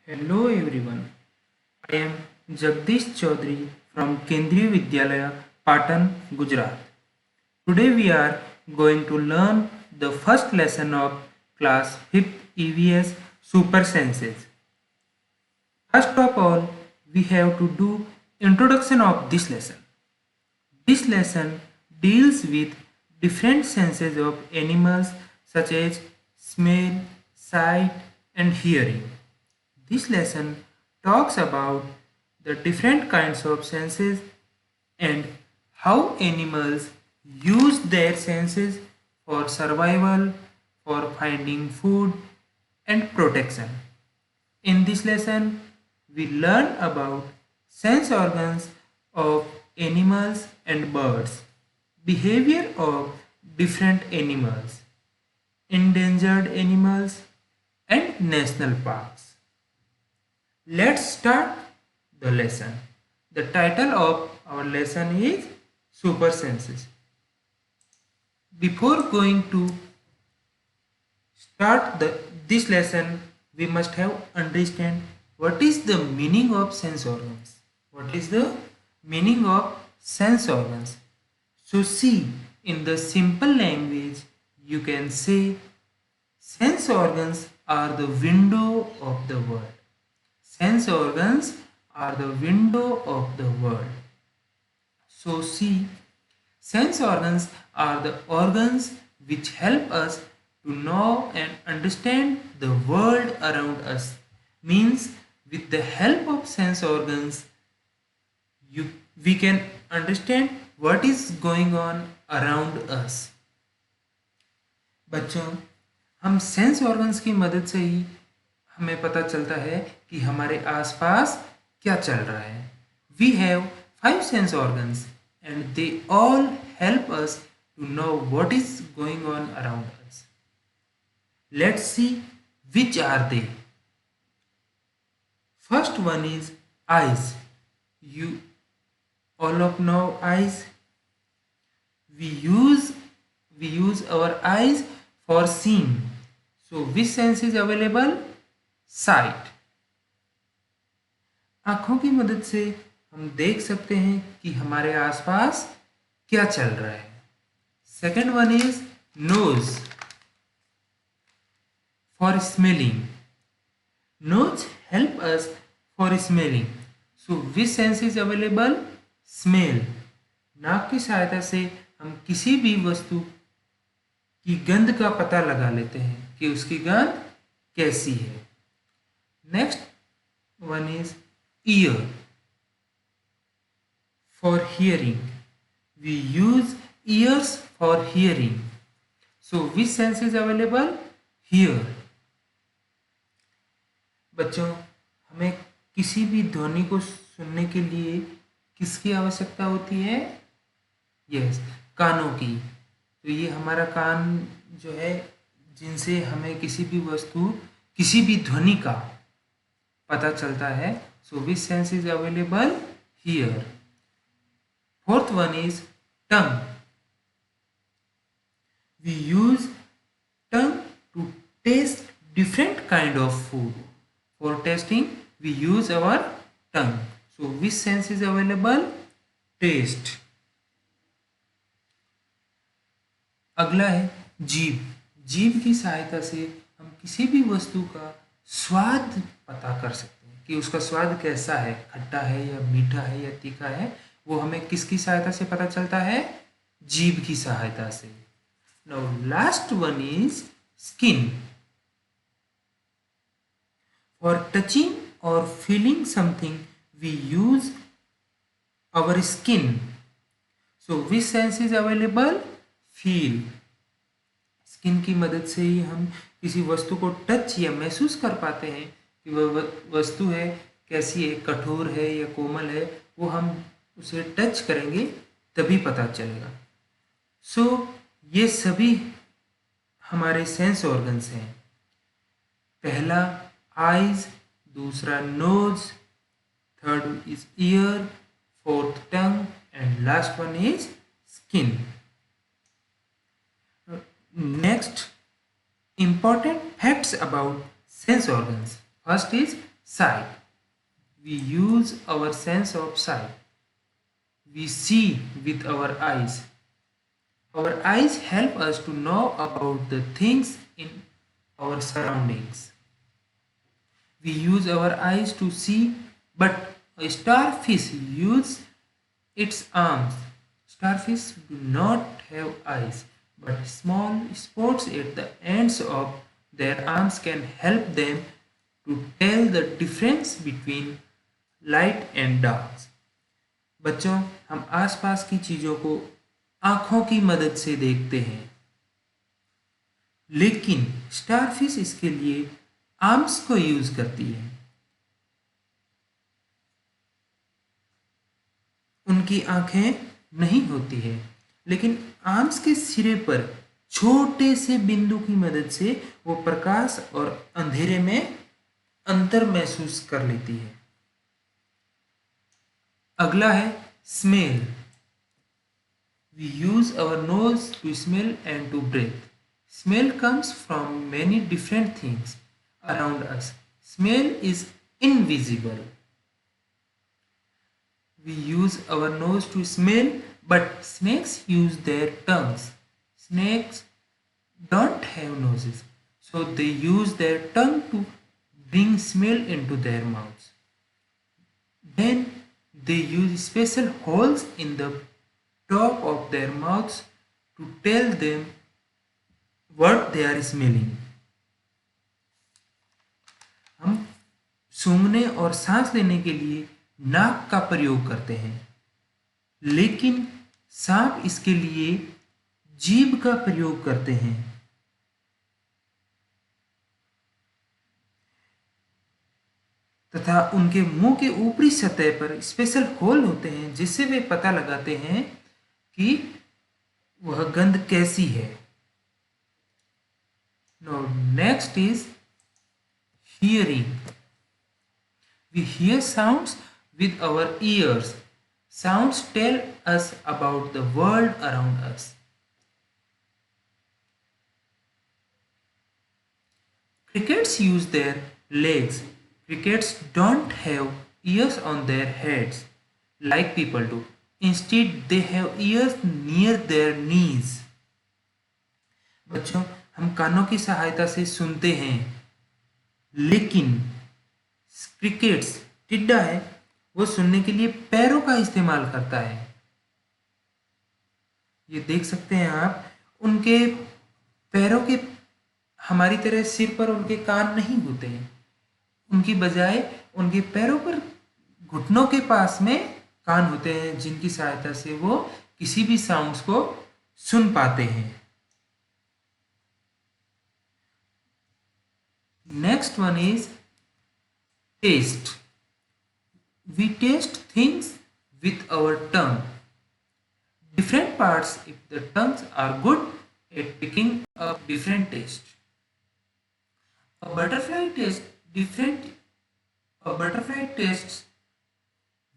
Hello everyone. I am Jagdish Chaudhary from Kendriya Vidyalaya, Patan, Gujarat. Today we are going to learn the first lesson of class 5th EVS Super Senses. First of all, we have to do introduction of this lesson. This lesson deals with different senses of animals such as smell, sight and hearing. This lesson talks about the different kinds of senses and how animals use their senses for survival, for finding food and protection. In this lesson, we learn about sense organs of animals and birds, behavior of different animals, endangered animals, and national parks. Let's start the lesson. The title of our lesson is Super Senses. Before going to start this lesson, we must have understand what is the meaning of sense organs. What is the meaning of sense organs? So see, in the simple language, you can say sense organs are the window of the world. Sense organs are the window of the world. So see, sense organs are the organs which help us to know and understand the world around us. Means with the help of sense organs, we can understand what is going on around us. बच्चों, हम sense organs की मदद से ही हमें पता चलता है कि हमारे आसपास क्या चल रहा है. We have 5 sense organs and they all help us to know what is going on around us. Let's see which are they. First one is eyes. You all of know eyes. We use our eyes for seeing. So which sense is available? Sight. आंखों की मदद से हम देख सकते हैं कि हमारे आसपास क्या चल रहा है. Second one is nose for smelling. Nose help us for smelling. So which sense is available? Smell. नाक की सहायता से हम किसी भी वस्तु की गंध का पता लगा लेते हैं कि उसकी गंध कैसी है. Next one is ear for hearing. We use ears for hearing. So which sense is available? Hear. बच्चों, हमें किसी भी ध्वनि को सुनने के लिए किसकी आवश्यकता होती है? यस, कानों की. तो ये हमारा कान जो है, जिनसे हमें किसी भी वस्तु, किसी भी ध्वनि का पता चलता है. So which sense is available? Here. Fourth one is tongue. We use tongue to taste different kind of food. For tasting, we use our tongue. So which sense is available? Taste. अगला है जीभ. जीभ की सहायता से हम किसी भी वस्तु का स्वाद पता कर सकते हैं कि उसका स्वाद कैसा है, खट्टा है या मीठा है या तीखा है. वो हमें किसकी सहायता से पता चलता है? जीभ की सहायता से. Now last one is skin. For touching और feeling something we use our skin. So which sense is available? Feel. Skin की मदद से ही हम किसी वस्तु को टच या महसूस कर पाते हैं कि वह वस्तु है कैसी है, कठोर है या कोमल है. वो हम उसे टच करेंगे तभी पता चलेगा. सो ये सभी हमारे सेंस ऑर्गन्स हैं. पहला आईज, दूसरा nose, third is ear, fourth tongue and last one is skin. Next, important facts about sense organs. First is sight. We use our sense of sight. We see with our eyes. Our eyes help us to know about the things in our surroundings. We use our eyes to see, but a starfish uses its arms. Starfish do not have eyes, but small spots at the ends of their arms can help them to tell the difference between light and dark. बच्चों, हम आसपास की चीजों को आंखों की मदद से देखते हैं, लेकिन स्टारफिश इसके लिए आर्म्स को यूज करती है। उनकी आंखें नहीं होती है, लेकिन आर्म्स के सिरे पर छोटे से बिंदु की मदद से वो प्रकाश और अंधेरे में अंतर महसूस कर लेती है। अगला है smell. We use our nose to smell and to breathe. Smell comes from many different things around us. Smell is invisible. We use our nose to smell, but snakes use their tongues. Snakes don't have noses, so they use their tongue to bring smell into their mouths. Then they use special holes in the top of their mouths to tell them what they are smelling. हम सूंघने और सांस लेने के लिए नाक का प्रयोग करते हैं, लेकिन सांप इसके लिए जीभ का प्रयोग करते हैं। तथा उनके मुंह के ऊपरी सतह पर स्पेशल होल होते हैं, जिससे वे पता लगाते हैं कि वह गंध कैसी है। Now next is hearing. We hear sounds with our ears. Sounds tell us about the world around us. Crickets use their legs. Crickets don't have ears on their heads like people do. Instead, they have ears near their knees. बच्चों, हम कानों की सहायता से सुनते हैं, लेकिन crickets टिड्डा है, वो सुनने के लिए पैरों का इस्तेमाल करता है। ये देख सकते हैं आप, उनके पैरों के हमारी तरह सिर पर उनके कान नहीं होते हैं। उनकी बजाय उनके पैरों पर घुटनों के पास में कान होते हैं, जिनकी सहायता से वो किसी भी साउंड्स को सुन पाते हैं। Next one is taste. We taste things with our tongue. Different parts if the tongues are good at picking up different taste. A butterfly tastes different. A butterfly tastes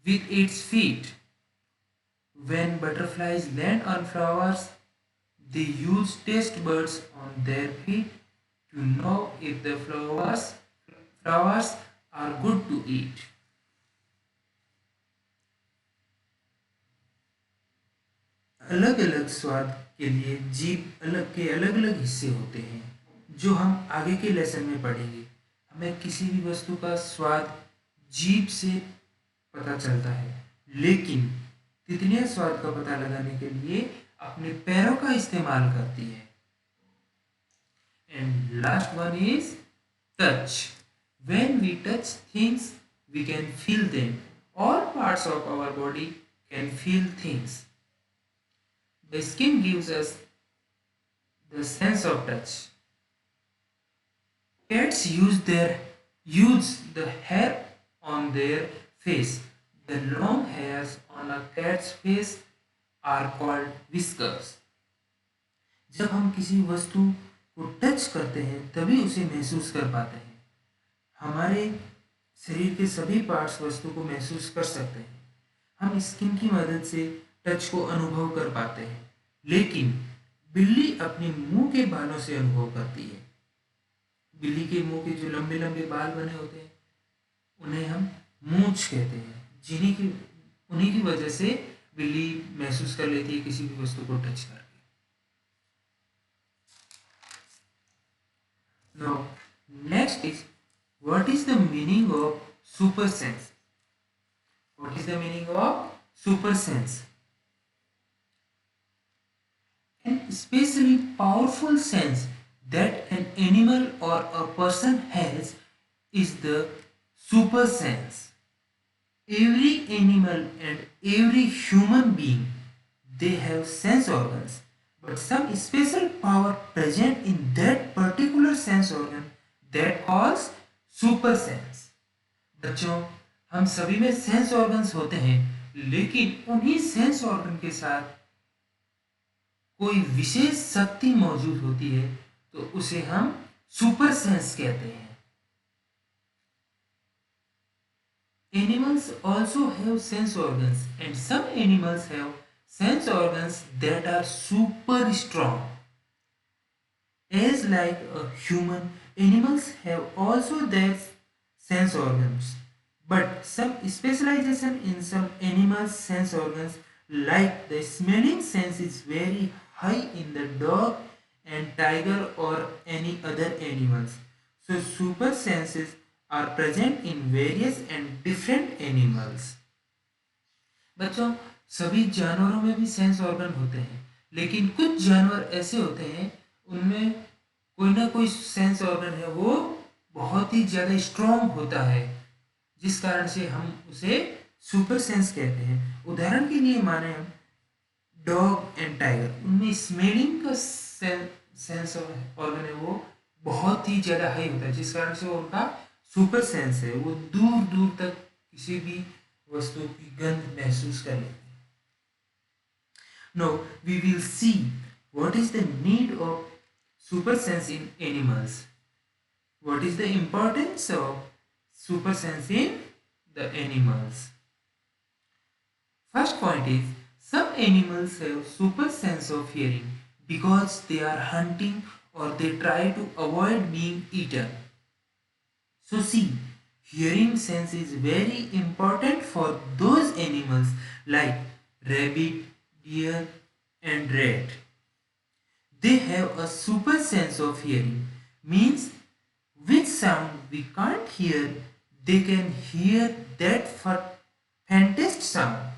with its feet. When butterflies land on flowers, they use taste buds on their feet to know if the flowers are good to eat. अलग अलग स्वाद के लिए जीभ के अलग अलग हिस्से होते हैं, जो हम आगे के लेसन में पढ़ेंगे। हमें किसी भी वस्तु का स्वाद जीभ से पता चलता है, लेकिन तितलियां स्वाद का पता लगाने के लिए अपने पैरों का इस्तेमाल करती है। And last one is touch. When we touch things, we can feel them. All parts of our body can feel things. The skin gives us the sense of touch. Cats use the hair on their face. The long hairs on a cat's face are called whiskers. जब हम किसी वस्तु को touch करते हैं, तभी उसे महसूस कर पाते हैं। हमारे शरीर के सभी पार्ट्स वस्तु को महसूस कर सकते हैं। हम स्किन की मदद से टच को अनुभव कर पाते हैं, लेकिन बिल्ली अपने मुंह के बालों से अनुभव करती है। बिल्ली के मुंह के जो लंबे लंबे बाल बने होते हैं, उन्हें हम मूंछ कहते हैं, उन्हीं की वजह से बिल्ली महसूस कर लेती है किसी भी वस्तु को टच करके। Now, next is, what is the meaning of super sense? What is the meaning of super sense? An especially powerful sense that an animal or a person has is the super sense. Every animal and every human being, they have sense organs, but some special power present in that particular sense organ that calls super sense. बच्चों, हम सभी में sense organs होते हैं, लेकिन उन्हीं sense organ के साथ कोई विशेष शक्ति मौजूद होती है तो उसे हम सुपर सेंस कहते हैं। Animals also have sense organs, and some animals have sense organs that are super strong. As like a human, animals have also their sense organs, but some specialization in some animals' sense organs, like the smelling sense, is very high in the dog and tiger or any other animals. So super senses are present in various and different animals. बच्चों, सभी जानवरों में भी sense organ होते हैं, लेकिन कुछ जानवर ऐसे होते हैं उनमें कोई ना कोई सेंस ऑर्गन है वो बहुत ही ज़्यादा स्ट्रॉन्ग होता है, जिस कारण से हम उसे सुपर सेंस कहते हैं। उदाहरण के लिए माने हम डॉग एंड टाइगर, उनमें स्मेलिंग का सेंस ऑर्गन है वो बहुत ही ज़्यादा हाई होता है, जिस कारण से वो उनका सुपर सेंस है, वो दूर दूर तक किसी भी वस्तु की गंध महसूस कर लेते हैं। Now we will see what is the need of super sense in animals. What is the importance of super sense in the animals? First point is, some animals have super sense of hearing because they are hunting or they try to avoid being eaten. So see, hearing sense is very important for those animals like rabbit, deer and rat. They have a super sense of hearing, means which sound we can't hear, they can hear that faintest sound.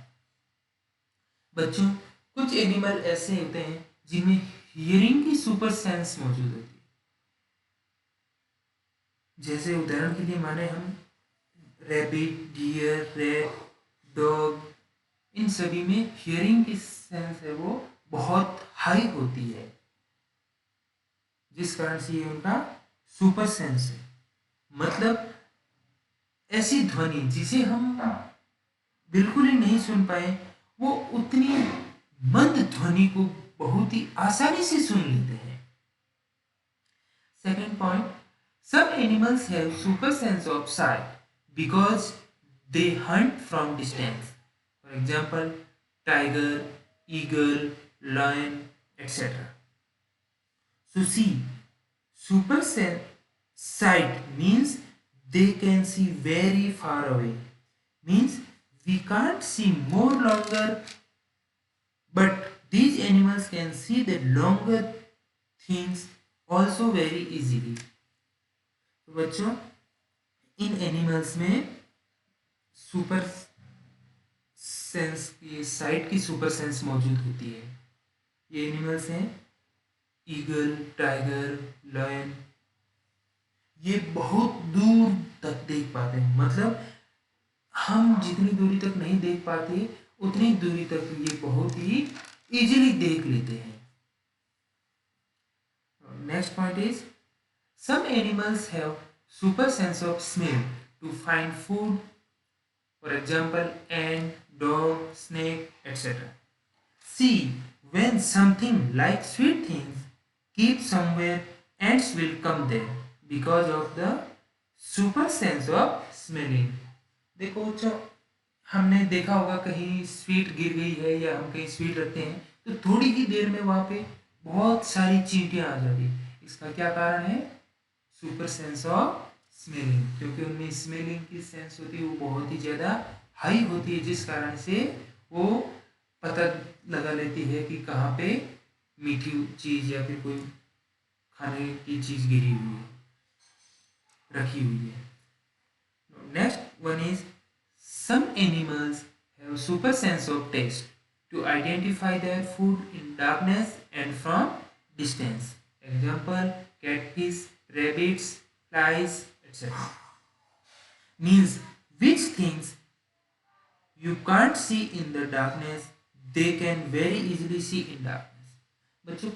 बच्चों, कुछ animal ऐसे होते हैं जिनमें hearing की super sense मौजूद होती है। जैसे उदाहरण के लिए माने हम रैबिट, डियर, रैट, डॉग, इन सभी में हियरिंग की सेंस है वो बहुत हाई होती है, जिस कारण से ये उनका सुपर सेंस है। मतलब ऐसी ध्वनि जिसे हम बिल्कुल ही नहीं सुन पाए, वो उतनी मंद ध्वनि को बहुत ही आसानी से सुन लेते हैं। Second point, some animals have super sense of sight because they hunt from distance. For example, tiger, eagle, lion, etc. So see, super sight means they can see very far away. Means we can't see more longer, but these animals can see the longer things also very easily. तो बच्चों, इन animals में super sense की site की super sense मौजूद होती है। ये animals हैं ईगल, टाइगर, लायन। ये बहुत दूर तक देख पाते हैं, मतलब हम जितनी दूरी तक नहीं देख पाते उतनी दूरी तक ये बहुत ही इजीली देख लेते हैं। Next point is, some animals have super sense of smell to find food. For example, ant, dog, snake, etc. See, when something like sweet things keep somewhere, ants will come there because of the super sense of smelling. देखो बच्चों, हमने देखा होगा कहीं sweet गिर गई है या हम कहीं स्वीट रखते हैं तो थोड़ी ही देर में वहाँ पे बहुत सारी चींटियाँ आ जाती। इसका क्या कारण है? सुपर सेंस ऑफ स्मेलिंग, क्योंकि उनमें स्मेलिंग की सेंस होती है वो बहुत ही ज़्यादा हाई होती है, जिस कारण से वो पता लगा लेती है कि कहाँ पे मीठी चीज़ या फिर कोई खाने की चीज़ गिरी हुई है, रखी हुई है. Next one is, some animals have super sense of taste to identify their food in darkness and from distance. Example, catfish, rabbits, flies, etc. Means which things you can't see in the darkness, they can very easily see in darkness. बच्चों,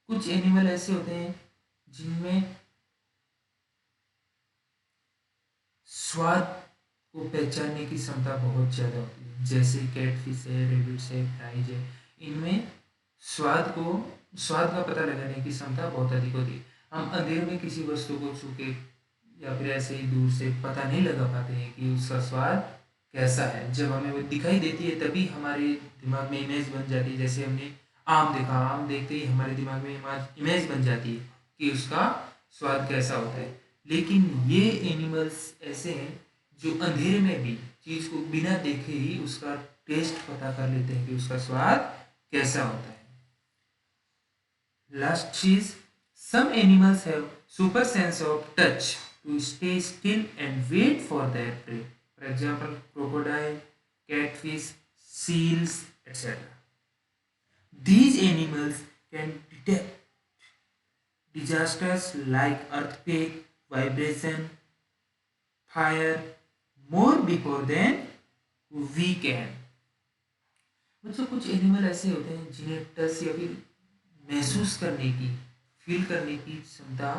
कुछ animal ऐसे होते हैं जिनमें स्वाद को पहचानने की क्षमता बहुत ज़्यादा होती है, जैसे कैटफिश है, रेबिट्स है, फ्राइज है. इनमें स्वाद का पता लगाने की क्षमता बहुत अधिक होती है. हम अंधेरे में किसी वस्तु को छू के या फिर ऐसे ही दूर से पता नहीं लगा पाते हैं कि उसका स्वाद कैसा है. जब हमें वो दिखाई देती है तभी हमारे दिमाग में इमेज बन जाती है. जैसे हमने आम देखा, आम देखते ही हमारे दिमाग में इमेज बन जाती है कि उसका स्वाद कैसा होता है. लेकिन ये एनिमल्स ऐसे हैं जो अंधेरे में भी चीज़ को बिना देखे ही उसका टेस्ट पता कर लेते हैं कि उसका स्वाद कैसा होता है. लास्ट चीज, some animals have super sense of touch to stay still and wait for their prey. For example, crocodile, catfish, seals, etc. These animals can detect disasters like earthquake, vibration, fire more before than we can. मतलब कुछ animal ऐसे होते हैं जिन्हें touch या फिर महसूस करने की, फील करने की क्षमता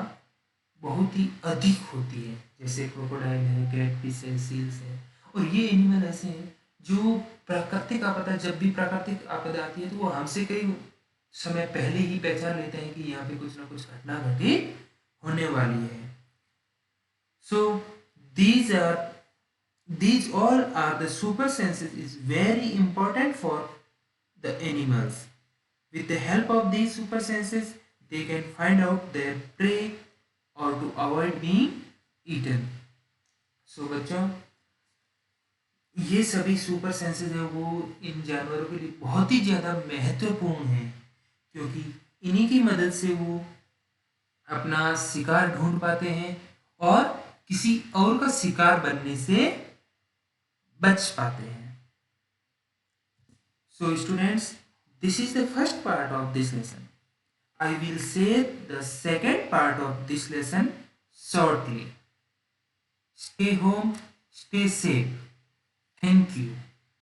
बहुत ही अधिक होती है, जैसे क्रोकोडाइल है, कैटफिश है, सील्स है. और ये एनिमल ऐसे हैं जो प्राकृतिक आपदा, जब भी प्राकृतिक आपदा आती है तो वो हमसे कई समय पहले ही पहचान लेते हैं कि यहाँ पे कुछ ना कुछ घटना घटित होने वाली है. So these all are the super senses is very important for the animals. With the help of these super senses, they can find out their prey or to avoid being eaten. So बच्चों, ये सभी super senses है वो इन जानवरों के लिए बहुत ही ज़्यादा महत्वपूर्ण है, क्योंकि इन्हीं की मदद से वो अपना शिकार ढूंढ पाते हैं और किसी और का शिकार बनने से बच पाते हैं. So students, this is the first part of this lesson. I will say the second part of this lesson shortly. Stay home, stay safe. Thank you.